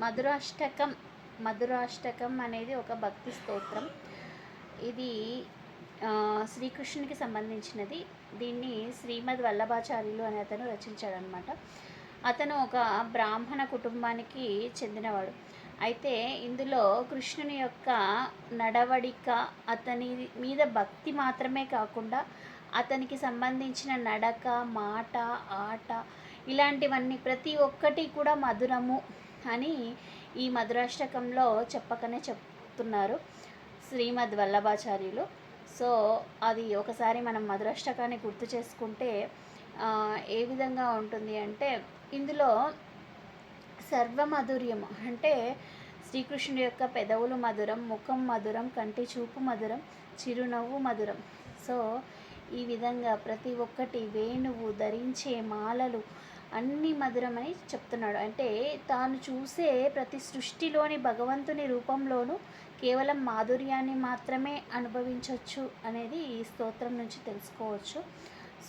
మధురాష్టకం మధురాష్టకం అనేది ఒక భక్తి స్తోత్రం. ఇది శ్రీకృష్ణునికి సంబంధించినది. దీన్ని శ్రీమద్ వల్లభాచార్యులు అనే అతను రచించాడనమాట. అతను ఒక బ్రాహ్మణ కుటుంబానికి చెందినవాడు. అయితే ఇందులో కృష్ణుని యొక్క నడవడిక, అతని మీద భక్తి మాత్రమే కాకుండా అతనికి సంబంధించిన నడక, మాట, ఆట ఇలాంటివన్నీ ప్రతి ఒక్కటి కూడా మధురము అని ఈ మధురాష్టకంలో చెప్పకనే చెప్తున్నారు శ్రీమద్ వల్లభాచార్యులు. సో అది ఒకసారి మనం మధురాష్టకాన్ని గుర్తు చేసుకుంటే ఏ విధంగా ఉంటుంది అంటే, ఇందులో సర్వమధుర్యము అంటే శ్రీకృష్ణుడి యొక్క పెదవులు మధురం, ముఖం మధురం, కంటి చూపు మధురం, చిరునవ్వు మధురం. సో ఈ విధంగా ప్రతి ఒక్కటి, వేణువు, ధరించే మాలలు అన్నీ మధురమని చెప్తున్నాడు. అంటే తాను చూసే ప్రతి సృష్టిలోని భగవంతుని రూపంలోనూ కేవలం మాధుర్యాన్ని మాత్రమే అనుభవించవచ్చు అనేది ఈ స్తోత్రం నుంచి తెలుసుకోవచ్చు.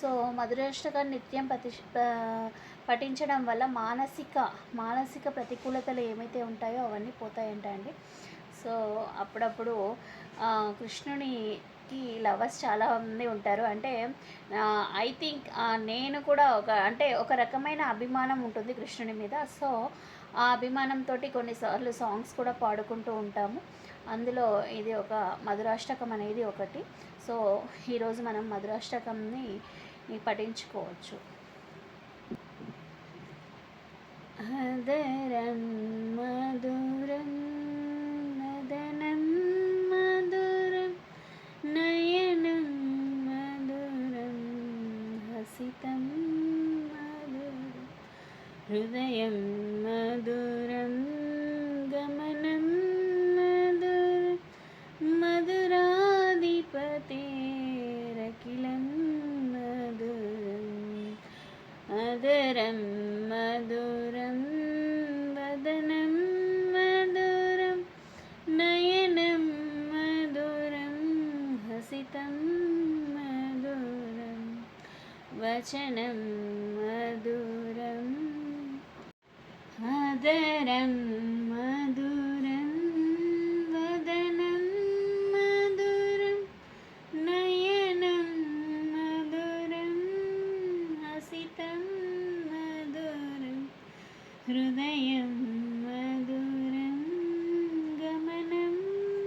సో మధురాష్టకాన్ని నిత్యం పఠించడం వల్ల మానసిక ప్రతికూలతలు ఏమైతే ఉంటాయో అవన్నీ పోతాయంట అండి. సో అప్పుడప్పుడు కృష్ణునికి లవర్స్ చాలామంది ఉంటారు. అంటే ఐ థింక్ నేను కూడా ఒక రకమైన అభిమానం ఉంటుంది కృష్ణుని మీద. సో ఆ అభిమానంతో కొన్నిసార్లు సాంగ్స్ కూడా పాడుకుంటూ ఉంటాము. అందులో ఇది ఒక మధురాష్టకం అనేది ఒకటి. సో ఈరోజు మనం మధురాష్టకంని పఠించుకోవచ్చు. అదరం మధురం నదనం మధురం నయనం మధురం హసితం మధురం హృదయం మధురం గమనం మధురం మధురాధిపతేరఖిలం మధురం అదరం మధురం వదనం మధురం నయనం మధురం హసితం మధురం వచనం మధురం అదరం మధురం వదనం మధురం నయనం మధురం హసితం మధురం హృదయం మధురం గమనం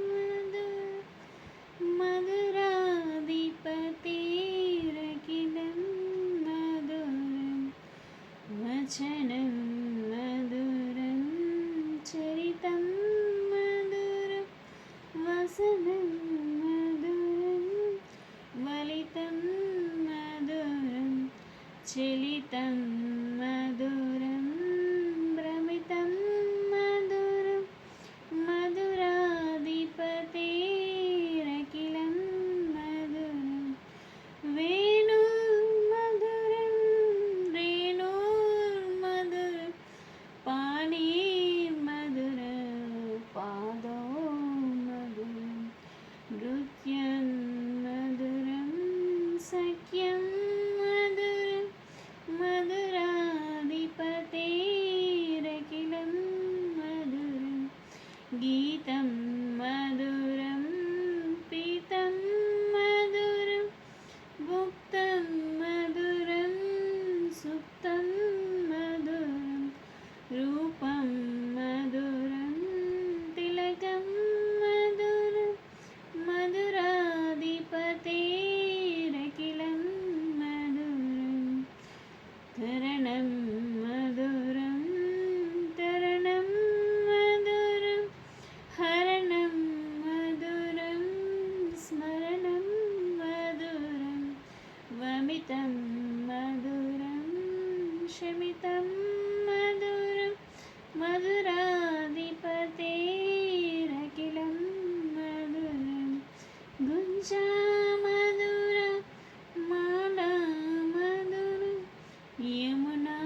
మధురం మధురాధిపతిరఖిలం మధురం వచనం మధురం చరితం మధురం వసనం మధురం వలితం మధురం చలితం మధురం భ్రమితం మధురం మధురాధిపతిరఖిలం మధురం వేణు మధురం రేణు మధురం పాణి మధురం పాదో మధురం నృత్యం మధురం సఖ్యం మధురం మధురాధిపతిరఖిలం మధురం గీతం మధురం పీతం మధురం భుక్తం మధురం సుప్తం మధురం రూపం మధురం తిలకం మధురం మధురాధిపతిరఖిలం మధురం కరణం మధురం తరణం మధురం హరణం మధురం స్మరణం మధురం వమితం మధురం శమితం మధురం మధురాధిపతిరఖిలం మధురం గుంజా మధురం మాలా మధురం యమునా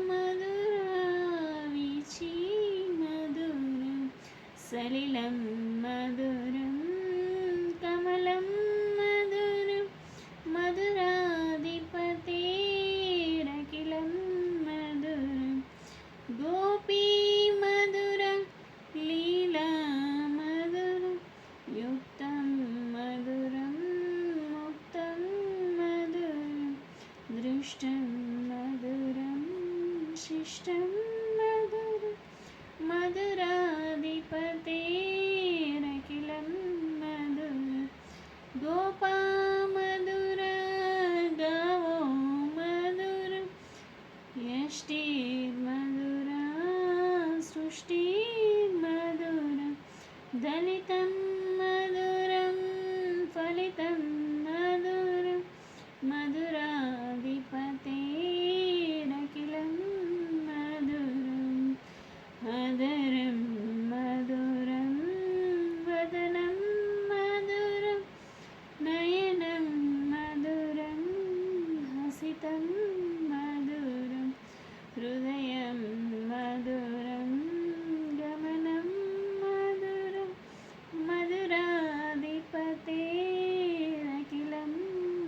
మధురా వీచి మధురం సలిలం మధురం కమలం మధురం మధురాధిపతిరఖిలం మధురం గోపీ మధురా दुष्टं मधुरं शिष्टं मधुरं मधुराधिपतेरखिलं मधुरं गोपामधुर गावो मधुरं यष्टिर्मधुरा सृष्टिर्मधुरं दलितं मधुरं फलितं मधुरं मधुराधिपतेरखिलं मधुरम् अधरं मधुरं वदनं मधुरं नयनं मधुरं हसितं मधुरं हृदयं मधुरं गमनं मधुरं मधुराधिपतेरखिलं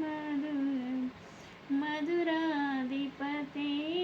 मधुरं मधुराधिपतेरखिलं